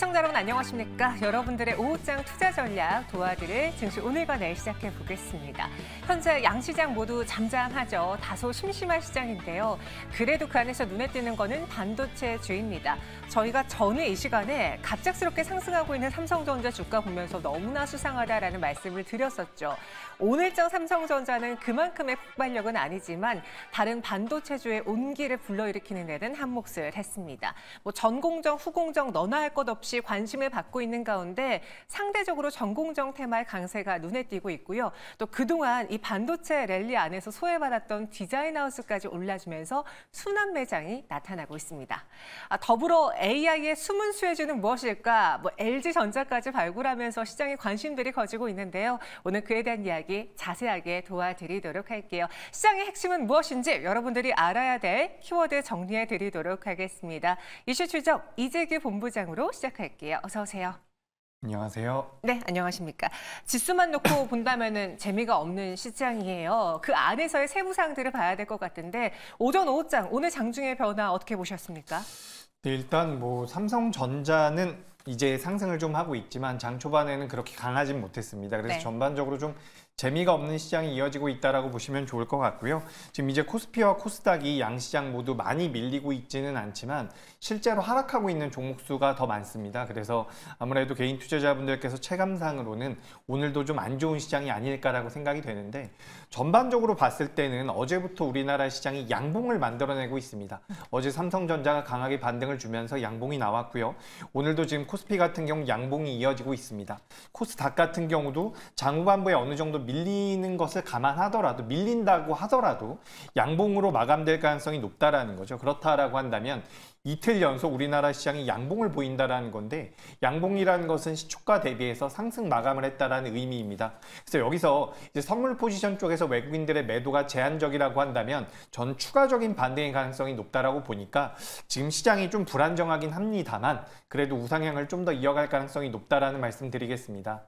시청자 여러분 안녕하십니까? 여러분들의 오후장 투자 전략 도와드릴 증시 오늘과 내일 시작해 보겠습니다. 현재 양시장 모두 잠잠하죠. 다소 심심한 시장인데요. 그래도 그 안에서 눈에 띄는 거는 반도체주입니다. 저희가 전에 이 시간에 갑작스럽게 상승하고 있는 삼성전자 주가 보면서 너무나 수상하다라는 말씀을 드렸었죠. 오늘장 삼성전자는 그만큼의 폭발력은 아니지만 다른 반도체주의 온기를 불러일으키는 데는 한 몫을 했습니다. 전공정, 후공정 너나 할 것 없이 관심을 받고 있는 가운데 상대적으로 전공정 테마의 강세가 눈에 띄고 있고요. 또 그동안 이 반도체 랠리 안에서 소외받았던 디자인하우스까지 올라주면서 순환 매장이 나타나고 있습니다. 더불어 AI의 숨은 수혜주는 무엇일까? LG전자까지 발굴하면서 시장의 관심들이 커지고 있는데요. 오늘 그에 대한 이야기 자세하게 도와드리도록 할게요. 시장의 핵심은 무엇인지 여러분들이 알아야 될 키워드 정리해 드리도록 하겠습니다. 이슈 추적 이재규 본부장으로 시작할게요. 어서 오세요. 안녕하세요. 네, 안녕하십니까. 지수만 놓고 본다면은 재미가 없는 시장이에요. 그 안에서의 세부 사항들을 봐야 될 것 같은데 오전 오후장 오늘 장중의 변화 어떻게 보셨습니까? 네, 일단 삼성전자는 이제 상승을 좀 하고 있지만 장 초반에는 그렇게 강하진 못했습니다. 그래서 네. 전반적으로 좀 재미가 없는 시장이 이어지고 있다라고 보시면 좋을 것 같고요. 지금 이제 코스피와 코스닥이 양시장 모두 많이 밀리고 있지는 않지만 실제로 하락하고 있는 종목 수가 더 많습니다. 그래서 아무래도 개인 투자자분들께서 체감상으로는 오늘도 좀 안 좋은 시장이 아닐까라고 생각이 되는데 전반적으로 봤을 때는 어제부터 우리나라 시장이 양봉을 만들어내고 있습니다. 어제 삼성전자가 강하게 반등을 주면서 양봉이 나왔고요. 오늘도 지금 코스피 같은 경우 양봉이 이어지고 있습니다. 코스닥 같은 경우도 장후반부에 어느 정도 밀리는 것을 감안하더라도 밀린다고 하더라도 양봉으로 마감될 가능성이 높다라는 거죠. 그렇다라고 한다면 이틀 연속 우리나라 시장이 양봉을 보인다라는 건데 양봉이라는 것은 시초가 대비해서 상승 마감을 했다라는 의미입니다. 그래서 여기서 이제 선물 포지션 쪽에서 외국인들의 매도가 제한적이라고 한다면 전 추가적인 반등의 가능성이 높다라고 보니까 지금 시장이 좀 불안정하긴 합니다만 그래도 우상향을 좀 더 이어갈 가능성이 높다라는 말씀 드리겠습니다.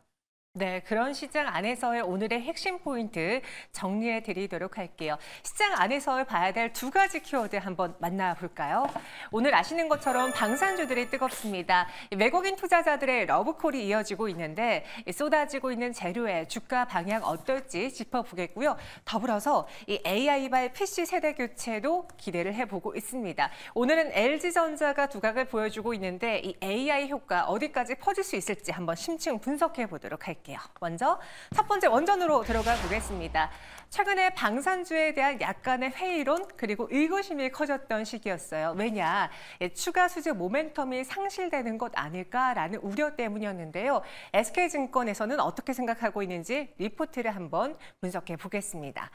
네, 그런 시장 안에서의 오늘의 핵심 포인트 정리해 드리도록 할게요. 시장 안에서 봐야 될 두 가지 키워드 한번 만나볼까요? 오늘 아시는 것처럼 방산주들이 뜨겁습니다. 외국인 투자자들의 러브콜이 이어지고 있는데 쏟아지고 있는 재료의 주가 방향 어떨지 짚어보겠고요. 더불어서 이 AI발 PC 세대 교체도 기대를 해보고 있습니다. 오늘은 LG전자가 두각을 보여주고 있는데 이 AI 효과 어디까지 퍼질 수 있을지 한번 심층 분석해 보도록 할게요. 먼저 첫 번째 원전으로 들어가 보겠습니다. 최근에 방산주에 대한 약간의 회의론 그리고 의구심이 커졌던 시기였어요. 왜냐? 추가 수주 모멘텀이 상실되는 것 아닐까라는 우려 때문이었는데요. SK증권에서는 어떻게 생각하고 있는지 리포트를 한번 분석해 보겠습니다.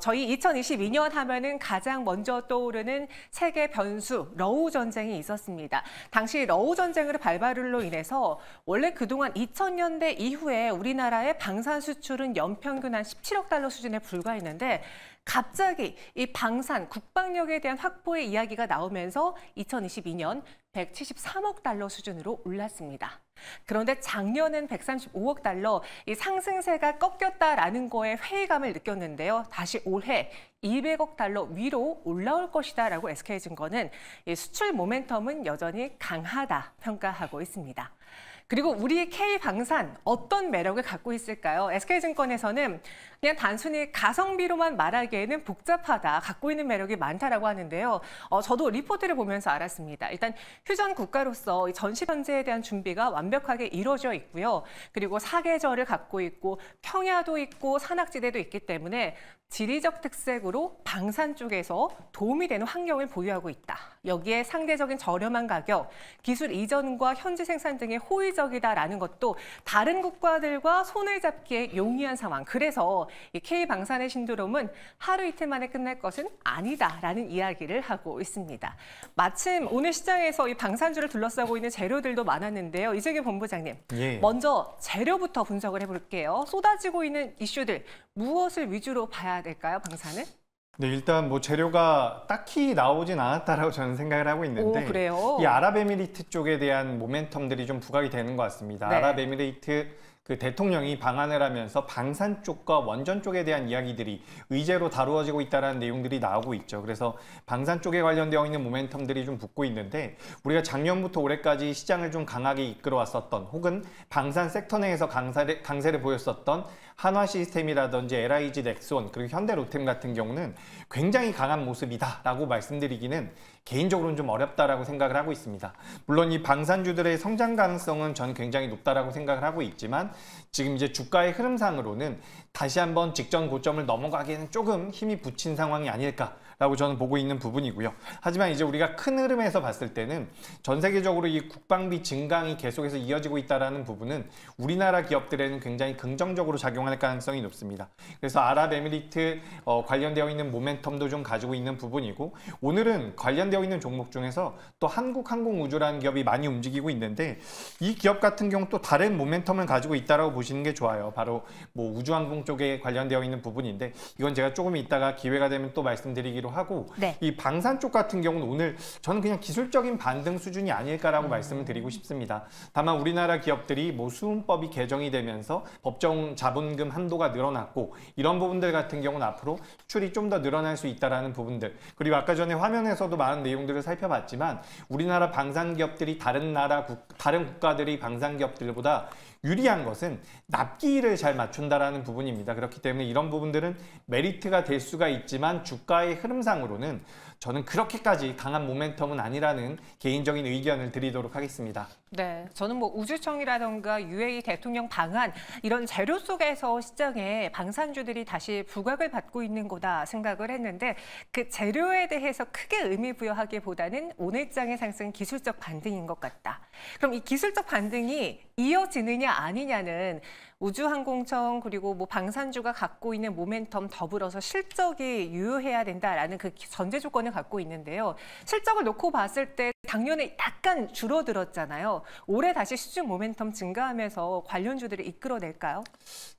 저희 2022년 하면은 가장 먼저 떠오르는 세계 변수 러우 전쟁이 있었습니다. 당시 러우 전쟁으로 발발로 인해서 원래 그동안 2000년대 이후에 우리나라의 방산 수출은 연평균 한 17억 달러 수준에 불과했는데 갑자기 이 방산, 국방력에 대한 확보의 이야기가 나오면서 2022년 173억 달러 수준으로 올랐습니다. 그런데 작년은 135억 달러, 이 상승세가 꺾였다라는 거에 회의감을 느꼈는데요. 다시 올해 200억 달러 위로 올라올 것이다라고 SK증권은 이 수출 모멘텀은 여전히 강하다 평가하고 있습니다. 그리고 우리 K방산 어떤 매력을 갖고 있을까요? SK증권에서는 그냥 단순히 가성비로만 말하기에는 복잡하다, 갖고 있는 매력이 많다라고 하는데요. 저도 리포트를 보면서 알았습니다. 일단 휴전 국가로서 전시 견제에 대한 준비가 완벽하게 이루어져 있고요. 그리고 사계절을 갖고 있고 평야도 있고 산악지대도 있기 때문에 지리적 특색으로 방산 쪽에서 도움이 되는 환경을 보유하고 있다. 여기에 상대적인 저렴한 가격, 기술 이전과 현지 생산 등이 호의적이다라는 것도 다른 국가들과 손을 잡기에 용이한 상황. 그래서 이 K방산의 신드롬은 하루 이틀 만에 끝날 것은 아니다라는 이야기를 하고 있습니다. 마침 오늘 시장에서 이 방산주를 둘러싸고 있는 재료들도 많았는데요. 이재규 본부장님, 먼저 재료부터 분석을 해볼게요. 쏟아지고 있는 이슈들, 무엇을 위주로 봐야 될까요, 방산은? 네, 일단 재료가 딱히 나오진 않았다라고 저는 생각을 하고 있는데 그래요? 이 아랍에미리트 쪽에 대한 모멘텀들이 좀 부각이 되는 것 같습니다. 네. 아랍에미리트 그 대통령이 방한을 하면서 방산 쪽과 원전 쪽에 대한 이야기들이 의제로 다루어지고 있다는 내용들이 나오고 있죠. 그래서 방산 쪽에 관련되어 있는 모멘텀들이 좀 붙고 있는데 우리가 작년부터 올해까지 시장을 좀 강하게 이끌어왔었던 혹은 방산 섹터 내에서 강세를 보였었던 한화 시스템이라든지 LIG 넥스원 그리고 현대 로템 같은 경우는 굉장히 강한 모습이다라고 말씀드리기는 개인적으로는 좀 어렵다라고 생각을 하고 있습니다. 물론 이 방산주들의 성장 가능성은 저는 굉장히 높다라고 생각을 하고 있지만 지금 이제 주가의 흐름상으로는 다시 한번 직전 고점을 넘어가기에는 조금 힘이 붙인 상황이 아닐까라고 저는 보고 있는 부분이고요. 하지만 이제 우리가 큰 흐름에서 봤을 때는 전 세계적으로 이 국방비 증강이 계속해서 이어지고 있다는 부분은 우리나라 기업들에는 굉장히 긍정적으로 작용할 가능성이 높습니다. 그래서 아랍에미리트 관련되어 있는 모멘텀도 좀 가지고 있는 부분이고 오늘은 관련되어 있는 종목 중에서 또 한국항공우주라는 기업이 많이 움직이고 있는데 이 기업 같은 경우 또 다른 모멘텀을 가지고 있다고 보시는 게 좋아요. 바로 뭐 우주항공 쪽에 관련되어 있는 부분인데 이건 제가 조금 이따가 기회가 되면 또 말씀드리기로 하고 네. 이 방산 쪽 같은 경우는 오늘 저는 그냥 기술적인 반등 수준이 아닐까라고 말씀을 드리고 싶습니다. 다만 우리나라 기업들이 뭐 수은법이 개정이 되면서 법정 자본금 한도가 늘어났고 이런 부분들 같은 경우는 앞으로 수출이 좀 더 늘어날 수 있다라는 부분들 그리고 아까 전에 화면에서도 많은 내용들을 살펴봤지만 우리나라 방산 기업들이 다른 국가들의 방산 기업들보다 유리한 것은 납기를 잘 맞춘다라는 부분입니다. 그렇기 때문에 이런 부분들은 메리트가 될 수가 있지만 주가의 흐름상으로는 저는 그렇게까지 강한 모멘텀은 아니라는 개인적인 의견을 드리도록 하겠습니다. 네, 저는 뭐 우주청이라던가 UAE 대통령 방한 이런 재료 속에서 시장에 방산주들이 다시 부각을 받고 있는 거다 생각을 했는데 그 재료에 대해서 크게 의미 부여하기보다는 오늘장의 상승 기술적 반등인 것 같다. 그럼 이 기술적 반등이 이어지느냐 아니냐는 우주항공청 그리고 뭐 방산주가 갖고 있는 모멘텀 더불어서 실적이 유효해야 된다라는 그 전제 조건을 갖고 있는데요. 실적을 놓고 봤을 때 작년에 약간 줄어들었잖아요. 올해 다시 수준 모멘텀 증가하면서 관련주들을 이끌어낼까요?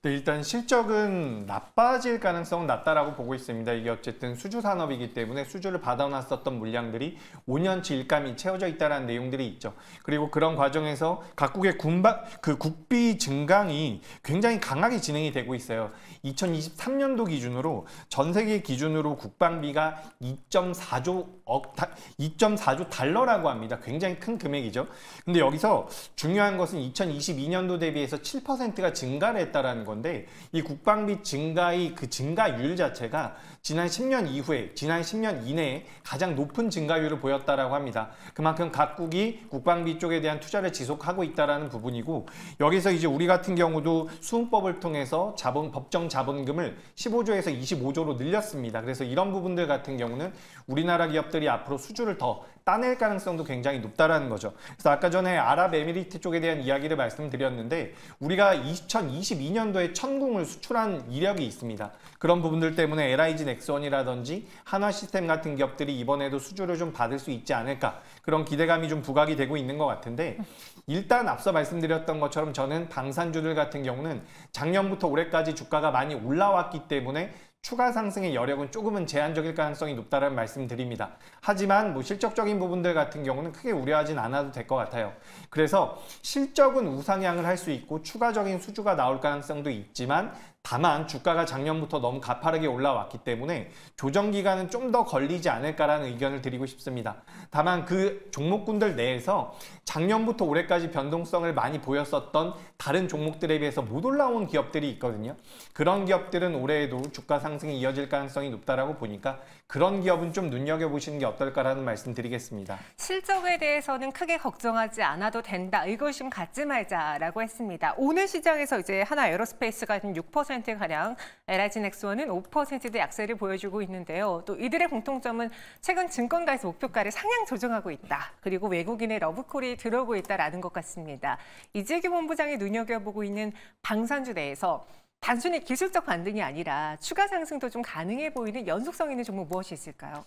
네, 일단 실적은 나빠질 가능성은 낮다라고 보고 있습니다. 이게 어쨌든 수주 산업이기 때문에 수주를 받아놨었던 물량들이 5년치 일감이 채워져 있다는 내용들이 있죠. 그리고 그런 과정에서 각국의 국비 증강이 굉장히 강하게 진행이 되고 있어요. 2023년도 기준으로 전 세계 기준으로 국방비가 2.4조 달러라고 합니다. 굉장히 큰 금액이죠. 근데 여기서 중요한 것은 2022년도 대비해서 7%가 증가를 했다라는 건데 이 국방비 증가의 그 증가율 자체가 지난 10년 이후에 지난 10년 이내에 가장 높은 증가율을 보였다라고 합니다. 그만큼 각국이 국방비 쪽에 대한 투자를 지속하고 있다라는 부분이고 여기서 이제 우리 같은 경우도 수은법을 통해서 법정 자본금을 15조에서 25조로 늘렸습니다. 그래서 이런 부분들 같은 경우는 우리나라 기업들이 앞으로 수주를 더 따낼 가능성도 굉장히 높다라는 거죠. 그래서 아까 전에 아랍에미리트 쪽에 대한 이야기를 말씀드렸는데 우리가 2022년도에 천궁을 수출한 이력이 있습니다. 그런 부분들 때문에 LIG 넥스원이라든지 한화 시스템 같은 기업들이 이번에도 수주를 좀 받을 수 있지 않을까 그런 기대감이 좀 부각이 되고 있는 것 같은데 일단 앞서 말씀드렸던 것처럼 저는 방산주들 같은 경우는 작년부터 올해까지 주가가 많이 올라왔기 때문에 추가 상승의 여력은 조금은 제한적일 가능성이 높다는 말씀드립니다. 하지만 뭐 실적적인 부분들 같은 경우는 크게 우려하진 않아도 될 것 같아요. 그래서 실적은 우상향을 할 수 있고 추가적인 수주가 나올 가능성도 있지만 다만 주가가 작년부터 너무 가파르게 올라왔기 때문에 조정 기간은 좀 더 걸리지 않을까라는 의견을 드리고 싶습니다. 다만 그 종목군들 내에서 작년부터 올해까지 변동성을 많이 보였었던 다른 종목들에 비해서 못 올라온 기업들이 있거든요. 그런 기업들은 올해에도 주가 상승이 이어질 가능성이 높다라고 보니까 그런 기업은 좀 눈여겨보시는 게 어떨까라는 말씀 드리겠습니다. 실적에 대해서는 크게 걱정하지 않아도 된다. 의구심 갖지 말자라고 했습니다. 오늘 시장에서 이제 하나 에어로스페이스가 6%가량, LIG 넥스원은 5%대 약세를 보여주고 있는데요. 또 이들의 공통점은 최근 증권가에서 목표가를 상향 조정하고 있다. 그리고 외국인의 러브콜이 들어오고 있다라는 것 같습니다. 이재규 본부장이 눈여겨보고 있는 방산주 내에서 단순히 기술적 반등이 아니라 추가 상승도 좀 가능해 보이는 연속성 있는 종목 무엇이 있을까요?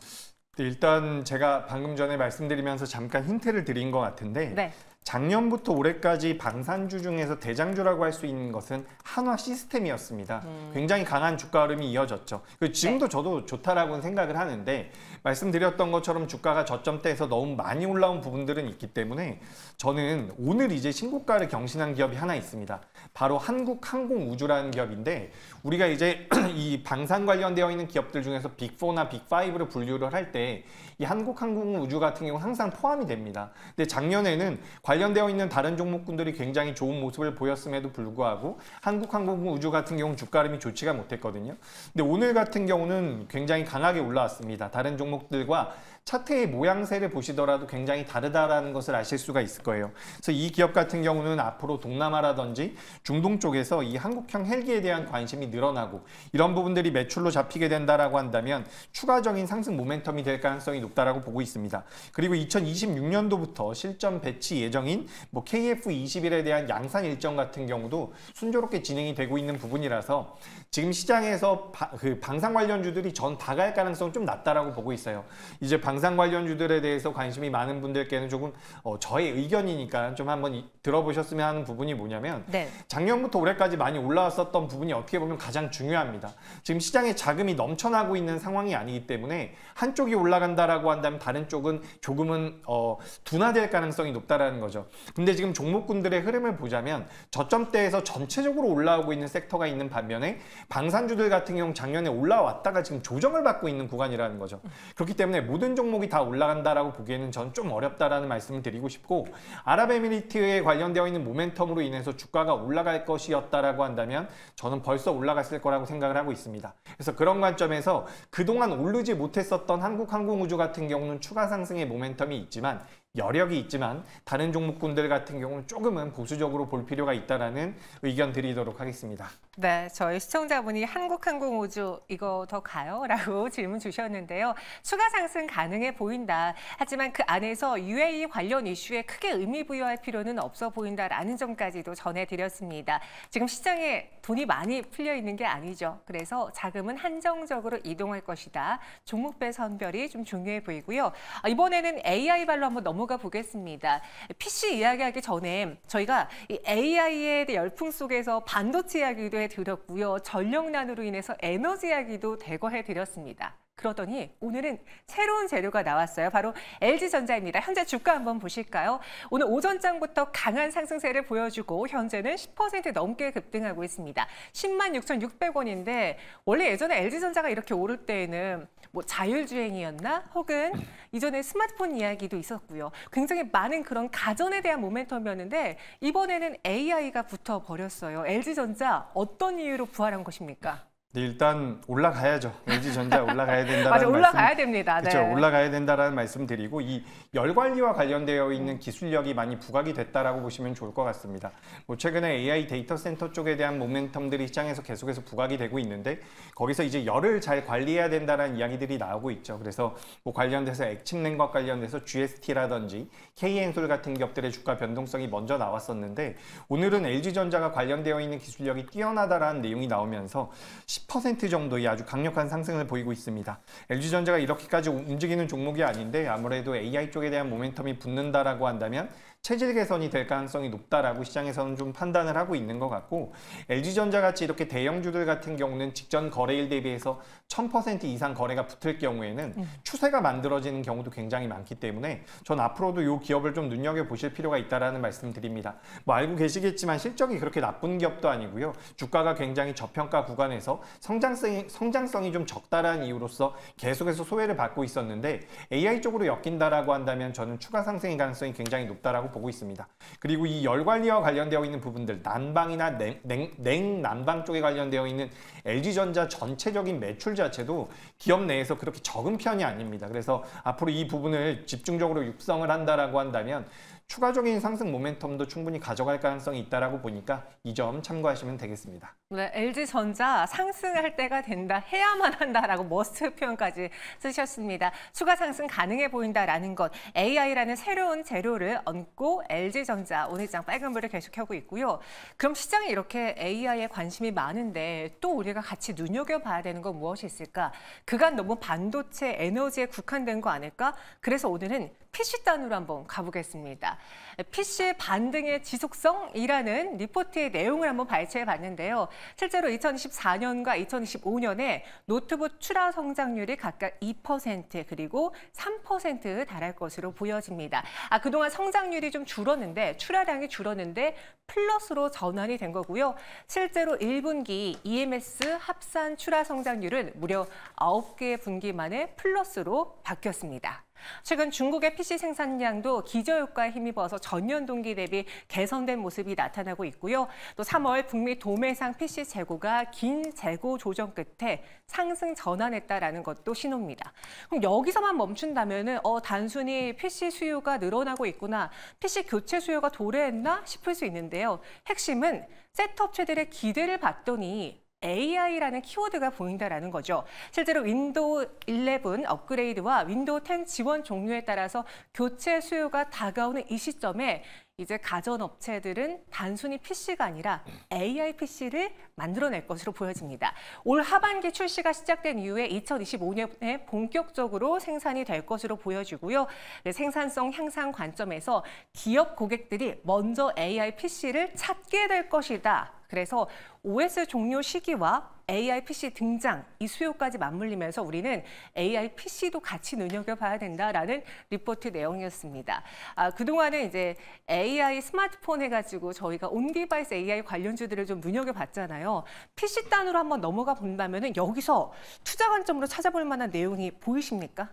일단 제가 방금 전에 말씀드리면서 잠깐 힌트를 드린 것 같은데 네. 작년부터 올해까지 방산주 중에서 대장주라고 할 수 있는 것은 한화 시스템이었습니다. 굉장히 강한 주가 흐름이 이어졌죠. 지금도 네. 저도 좋다라고는 생각을 하는데 말씀드렸던 것처럼 주가가 저점대에서 너무 많이 올라온 부분들은 있기 때문에 저는 오늘 이제 신고가를 경신한 기업이 하나 있습니다. 바로 한국항공우주라는 기업인데 우리가 이제 이 방산 관련되어 있는 기업들 중에서 빅4나 빅5를 분류를 할 때 이 한국항공우주 같은 경우는 항상 포함이 됩니다. 근데 작년에는 관련되어 있는 다른 종목군들이 굉장히 좋은 모습을 보였음에도 불구하고 한국항공우주 같은 경우는 주가 흐름이 좋지가 못했거든요. 근데 오늘 같은 경우는 굉장히 강하게 올라왔습니다. 다른 종목들과 차트의 모양새를 보시더라도 굉장히 다르다라는 것을 아실 수가 있을 거예요. 그래서 이 기업 같은 경우는 앞으로 동남아라든지 중동 쪽에서 이 한국형 헬기에 대한 관심이 늘어나고 이런 부분들이 매출로 잡히게 된다라고 한다면 추가적인 상승 모멘텀이 될 가능성이 높다라고 보고 있습니다. 그리고 2026년도부터 실전 배치 예정인 KF21에 대한 양산 일정 같은 경우도 순조롭게 진행이 되고 있는 부분이라서 지금 시장에서 방산 관련주들이 전 다 갈 가능성은 좀 낮다라고 보고 있어요. 이제 방산 관련주들에 대해서 관심이 많은 분들께는 조금 저의 의견이니까 좀 한번 들어보셨으면 하는 부분이 뭐냐면 네. 작년부터 올해까지 많이 올라왔었던 부분이 어떻게 보면 가장 중요합니다. 지금 시장에 자금이 넘쳐나고 있는 상황이 아니기 때문에 한쪽이 올라간다라고 한다면 다른 쪽은 조금은 둔화될 가능성이 높다라는 거죠. 근데 지금 종목군들의 흐름을 보자면 저점대에서 전체적으로 올라오고 있는 섹터가 있는 반면에 방산주들 같은 경우 작년에 올라왔다가 지금 조정을 받고 있는 구간이라는 거죠. 그렇기 때문에 모든 종목이 다 올라간다라고 보기에는 저는 좀 어렵다라는 말씀을 드리고 싶고 아랍에미리트에 관련되어 있는 모멘텀으로 인해서 주가가 올라갈 것이었다라고 한다면 저는 벌써 올라갔을 거라고 생각을 하고 있습니다. 그래서 그런 관점에서 그동안 오르지 못했었던 한국항공우주 같은 경우는 추가 상승의 모멘텀이 있지만 여력이 있지만 다른 종목군들 같은 경우는 조금은 보수적으로 볼 필요가 있다라는 의견 드리도록 하겠습니다. 네, 저희 시청자분이 한국항공우주 이거 더 가요? 라고 질문 주셨는데요. 추가 상승 가능해 보인다. 하지만 그 안에서 UAE 관련 이슈에 크게 의미 부여할 필요는 없어 보인다라는 점까지도 전해드렸습니다. 지금 시장에 돈이 많이 풀려 있는 게 아니죠. 그래서 자금은 한정적으로 이동할 것이다. 종목별 선별이 좀 중요해 보이고요. 이번에는 AI 발로 한번 넘어가 보겠습니다. PC 이야기하기 전에 저희가 이 AI의 열풍 속에서 반도체 이야기도 해드렸고요. 전력난으로 인해서 에너지 이야기도 대거해드렸습니다. 그러더니 오늘은 새로운 재료가 나왔어요. 바로 LG전자입니다. 현재 주가 한번 보실까요? 오늘 오전장부터 강한 상승세를 보여주고 현재는 10% 넘게 급등하고 있습니다. 106,600원인데 원래 예전에 LG전자가 이렇게 오를 때에는 자율주행이었나? 혹은 이전에 스마트폰 이야기도 있었고요. 굉장히 많은 그런 가전에 대한 모멘텀이었는데 이번에는 AI가 붙어버렸어요. LG전자 어떤 이유로 부활한 것입니까? 네, 일단 올라가야죠. LG전자 올라가야 된다라는 맞아, 올라가야 말씀, 됩니다. 그렇죠. 네. 올라가야 된다라는 말씀 드리고 이 열관리와 관련되어 있는 기술력이 많이 부각이 됐다라고 보시면 좋을 것 같습니다. 최근에 AI 데이터 센터 쪽에 대한 모멘텀들이 시장에서 계속해서 부각이 되고 있는데 거기서 이제 열을 잘 관리해야 된다는 이야기들이 나오고 있죠. 그래서 관련돼서 액침냉과 관련돼서 GST라든지 K엔솔 같은 기업들의 주가 변동성이 먼저 나왔었는데 오늘은 LG전자가 관련되어 있는 기술력이 뛰어나다라는 내용이 나오면서 10% 정도의 아주 강력한 상승을 보이고 있습니다. LG전자가 이렇게까지 움직이는 종목이 아닌데 아무래도 AI 쪽에 대한 모멘텀이 붙는다라고 한다면 체질 개선이 될 가능성이 높다라고 시장에서는 좀 판단을 하고 있는 것 같고 LG전자 같이 이렇게 대형주들 같은 경우는 직전 거래일 대비해서 1000% 이상 거래가 붙을 경우에는 추세가 만들어지는 경우도 굉장히 많기 때문에 전 앞으로도 이 기업을 좀 눈여겨보실 필요가 있다라는 말씀 드립니다. 알고 계시겠지만 실적이 그렇게 나쁜 기업도 아니고요. 주가가 굉장히 저평가 구간에서 성장성이 좀 적다라는 이유로서 계속해서 소외를 받고 있었는데 AI 쪽으로 엮인다라고 한다면 저는 추가 상승의 가능성이 굉장히 높다라고 보고 있습니다. 그리고 이 열 관리와 관련되어 있는 부분들, 난방이나 냉난방 쪽에 관련되어 있는 LG전자 전체적인 매출 자체도 기업 내에서 그렇게 적은 편이 아닙니다. 그래서 앞으로 이 부분을 집중적으로 육성을 한다라고 한다면 추가적인 상승 모멘텀도 충분히 가져갈 가능성이 있다라고 보니까 이 점 참고하시면 되겠습니다. 네, LG전자 상승할 때가 된다, 해야만 한다라고 머스트 표현까지 쓰셨습니다. 추가 상승 가능해 보인다라는 것, AI라는 새로운 재료를 얹고 LG전자 오늘장 빨간불을 계속 켜고 있고요. 그럼 시장에 이렇게 AI에 관심이 많은데 또 우리가 같이 눈여겨봐야 되는 건 무엇이 있을까? 그간 너무 반도체, 에너지에 국한된 거 아닐까? 그래서 오늘은 PC 단으로 한번 가보겠습니다. PC 반등의 지속성이라는 리포트의 내용을 한번 발췌해 봤는데요. 실제로 2024년과 2025년에 노트북 출하 성장률이 각각 2% 그리고 3% 달할 것으로 보여집니다. 그동안 성장률이 좀 줄었는데 출하량이 줄었는데 플러스로 전환이 된 거고요. 실제로 1분기 EMS 합산 출하 성장률은 무려 9개 분기 만에 플러스로 바뀌었습니다. 최근 중국의 PC 생산량도 기저효과에 힘입어서 전년 동기 대비 개선된 모습이 나타나고 있고요. 또 3월 북미 도매상 PC 재고가 긴 재고 조정 끝에 상승 전환했다라는 것도 신호입니다. 그럼 여기서만 멈춘다면은 단순히 PC 수요가 늘어나고 있구나, PC 교체 수요가 도래했나 싶을 수 있는데요. 핵심은 셋업체들의 기대를 봤더니 AI라는 키워드가 보인다라는 거죠. 실제로 윈도우 11 업그레이드와 윈도우 10 지원 종료에 따라서 교체 수요가 다가오는 이 시점에 이제 가전업체들은 단순히 PC가 아니라 AI PC를 만들어낼 것으로 보여집니다. 올 하반기 출시가 시작된 이후에 2025년에 본격적으로 생산이 될 것으로 보여지고요. 생산성 향상 관점에서 기업 고객들이 먼저 AI PC를 찾게 될 것이다. 그래서 OS 종료 시기와 AI PC 등장, 이 수요까지 맞물리면서 우리는 AI PC도 같이 눈여겨봐야 된다라는 리포트 내용이었습니다. 그동안은 이제 AI 스마트폰 해가지고 저희가 온디바이스 AI 관련주들을 좀 눈여겨봤잖아요. PC 단으로 한번 넘어가 본다면 여기서 투자 관점으로 찾아볼 만한 내용이 보이십니까?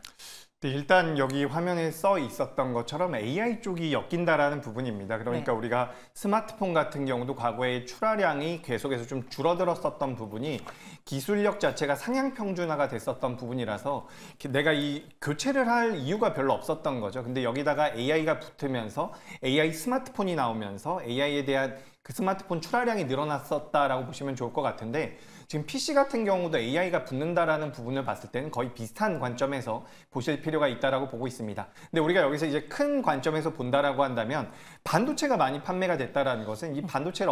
네, 일단 여기 화면에 써 있었던 것처럼 AI 쪽이 엮인다라는 부분입니다. 그러니까 네. 우리가 스마트폰 같은 경우도 과거에 출하량이 계속해서 좀 줄어들었었던 부분이 기술력 자체가 상향 평준화가 됐었던 부분이라서 내가 이 교체를 할 이유가 별로 없었던 거죠. 근데 여기다가 AI가 붙으면서 AI 스마트폰이 나오면서 AI에 대한 그 스마트폰 출하량이 늘어났었다라고 보시면 좋을 것 같은데, 지금 PC 같은 경우도 AI가 붙는다라는 부분을 봤을 때는 거의 비슷한 관점에서 보실 필요가 있다라고 보고 있습니다. 근데 우리가 여기서 이제 큰 관점에서 본다라고 한다면 반도체가 많이 판매가 됐다라는 것은 이 반도체를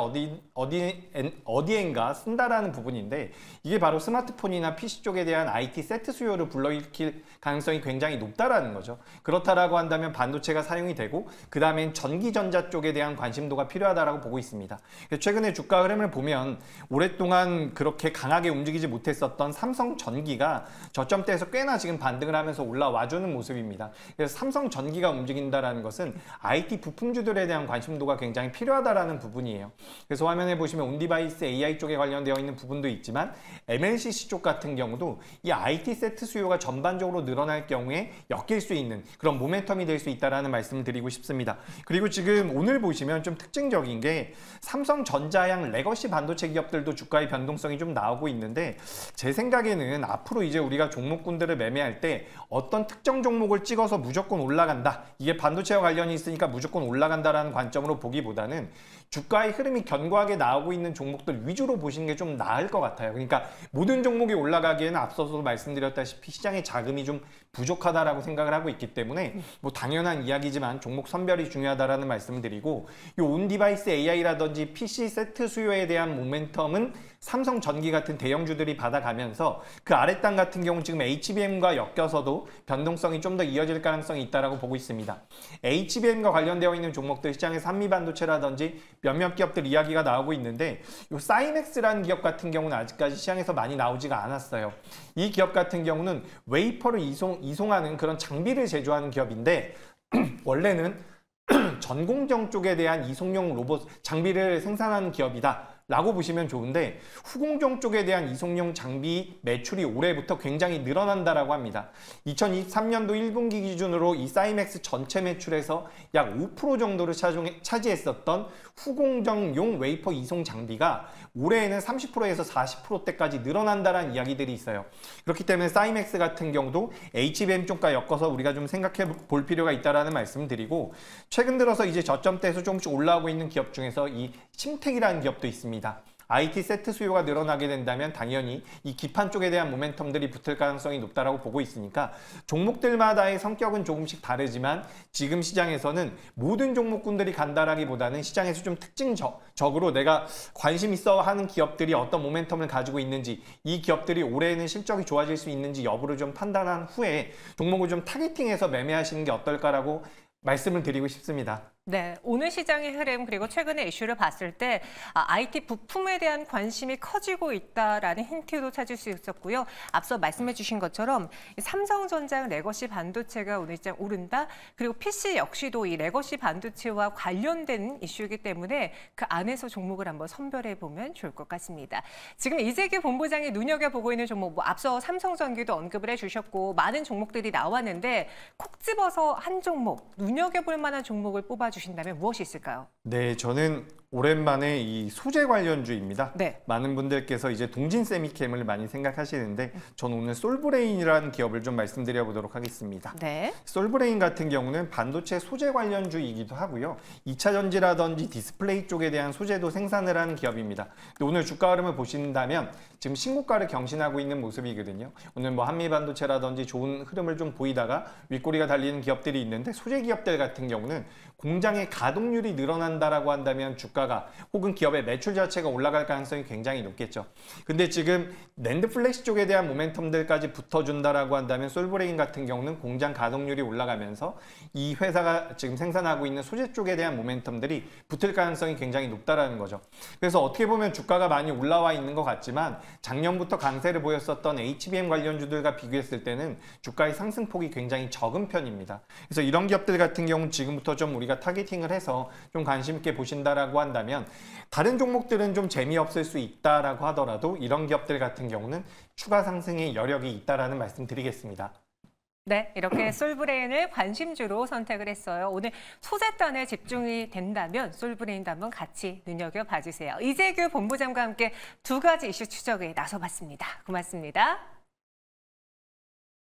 어디엔가 쓴다라는 부분인데, 이게 바로 스마트폰이나 PC 쪽에 대한 IT 세트 수요를 불러일으킬 가능성이 굉장히 높다라는 거죠. 그렇다라고 한다면 반도체가 사용이 되고 그 다음엔 전기전자 쪽에 대한 관심도가 필요하다라고 보고 있습니다. 최근에 주가 흐름을 보면 오랫동안 그렇게 강하게 움직이지 못했었던 삼성전기가 저점대에서 꽤나 지금 반등을 하면서 올라와주는 모습입니다. 그래서 삼성전기가 움직인다는 것은 IT 부품주들에 대한 관심도가 굉장히 필요하다라는 부분이에요. 그래서 화면에 보시면 온디바이스 AI 쪽에 관련되어 있는 부분도 있지만 MLCC 쪽 같은 경우도 이 IT 세트 수요가 전반적으로 늘어날 경우에 엮일 수 있는 그런 모멘텀이 될 수 있다는 말씀을 드리고 싶습니다. 그리고 지금 오늘 보시면 좀 특징적인 게 삼성전자양 레거시 반도체 기업들도 주가의 변동성이 좀 나오고 있는데, 제 생각에는 앞으로 이제 우리가 종목군들을 매매할 때 어떤 특정 종목을 찍어서 무조건 올라간다, 이게 반도체와 관련이 있으니까 무조건 올라간다라는 관점으로 보기보다는 주가의 흐름이 견고하게 나오고 있는 종목들 위주로 보시는 게 좀 나을 것 같아요. 그러니까 모든 종목이 올라가기에는 앞서서 말씀드렸다시피 시장의 자금이 좀 부족하다라고 생각을 하고 있기 때문에 뭐 당연한 이야기지만 종목 선별이 중요하다라는 말씀을 드리고, 이 온디바이스 AI라든지 PC 세트 수요에 대한 모멘텀은 삼성전기 같은 대형주들이 받아가면서 그 아랫단 같은 경우 지금 HBM과 엮여서도 변동성이 좀 더 이어질 가능성이 있다고 보고 있습니다. HBM과 관련되어 있는 종목들 시장에서 한미반도체라든지 몇몇 기업들 이야기가 나오고 있는데, 이 사이맥스라는 기업 같은 경우는 아직까지 시장에서 많이 나오지가 않았어요. 이 기업 같은 경우는 웨이퍼를 이송하는 그런 장비를 제조하는 기업인데 원래는 전공정 쪽에 대한 이송용 로봇 장비를 생산하는 기업이다 라고 보시면 좋은데 후공정 쪽에 대한 이송용 장비 매출이 올해부터 굉장히 늘어난다라고 합니다. 2023년도 1분기 기준으로 이 사이맥스 전체 매출에서 약 5% 정도를 차지했었던 후공정용 웨이퍼 이송 장비가 올해에는 30%에서 40%대까지 늘어난다라는 이야기들이 있어요. 그렇기 때문에 사이맥스 같은 경우도 HBM 쪽과 엮어서 우리가 좀 생각해 볼 필요가 있다라는 말씀을 드리고, 최근 들어서 이제 저점대에서 조금씩 올라오고 있는 기업 중에서 이 심택이라는 기업도 있습니다. IT 세트 수요가 늘어나게 된다면 당연히 이 기판 쪽에 대한 모멘텀들이 붙을 가능성이 높다라고 보고 있으니까 종목들마다의 성격은 조금씩 다르지만 지금 시장에서는 모든 종목군들이 간다라기보다는 시장에서 좀 특징적으로 내가 관심 있어 하는 기업들이 어떤 모멘텀을 가지고 있는지, 이 기업들이 올해에는 실적이 좋아질 수 있는지 여부를 좀 판단한 후에 종목을 좀 타겟팅해서 매매하시는 게 어떨까라고 말씀을 드리고 싶습니다. 네, 오늘 시장의 흐름 그리고 최근의 이슈를 봤을 때 IT 부품에 대한 관심이 커지고 있다라는 힌트도 찾을 수 있었고요. 앞서 말씀해 주신 것처럼 삼성전자 레거시 반도체가 오늘 시장 오른다. 그리고 PC 역시도 이 레거시 반도체와 관련된 이슈이기 때문에 그 안에서 종목을 한번 선별해 보면 좋을 것 같습니다. 지금 이재규 본부장이 눈여겨보고 있는 종목, 앞서 삼성전기도 언급을 해주셨고 많은 종목들이 나왔는데 콕 집어서 한 종목, 눈여겨볼 만한 종목을 뽑아주신다면 무엇이 있을까요? 네, 저는 오랜만에 이 소재 관련주입니다. 네. 많은 분들께서 이제 동진 세미캠을 많이 생각하시는데 저는 오늘 솔브레인이라는 기업을 좀 말씀드려 보도록 하겠습니다. 네. 솔브레인 같은 경우는 반도체 소재 관련주이기도 하고요. 2차 전지라든지 디스플레이 쪽에 대한 소재도 생산을 하는 기업입니다. 오늘 주가 흐름을 보신다면 지금 신고가를 경신하고 있는 모습이거든요. 오늘 뭐 한미반도체라든지 좋은 흐름을 좀 보이다가 윗꼬리가 달리는 기업들이 있는데, 소재 기업들 같은 경우는 공장의 가동률이 늘어난다라고 한다면 주가가 혹은 기업의 매출 자체가 올라갈 가능성이 굉장히 높겠죠. 근데 지금 낸드 플래시 쪽에 대한 모멘텀들까지 붙어준다라고 한다면 솔브레인 같은 경우는 공장 가동률이 올라가면서 이 회사가 지금 생산하고 있는 소재 쪽에 대한 모멘텀들이 붙을 가능성이 굉장히 높다라는 거죠. 그래서 어떻게 보면 주가가 많이 올라와 있는 것 같지만 작년부터 강세를 보였었던 HBM 관련주들과 비교했을 때는 주가의 상승폭이 굉장히 적은 편입니다. 그래서 이런 기업들 같은 경우는 지금부터 좀 우리가 타겟팅을 해서 좀 관심 있게 보신다라고 한다면, 다른 종목들은 좀 재미없을 수 있다라고 하더라도 이런 기업들 같은 경우는 추가 상승의 여력이 있다라는 말씀 드리겠습니다. 네, 이렇게 솔브레인을 관심주로 선택을 했어요. 오늘 소재단에 집중이 된다면 솔브레인도 한번 같이 눈여겨봐 주세요. 이재규 본부장과 함께 두 가지 이슈 추적에 나서봤습니다. 고맙습니다.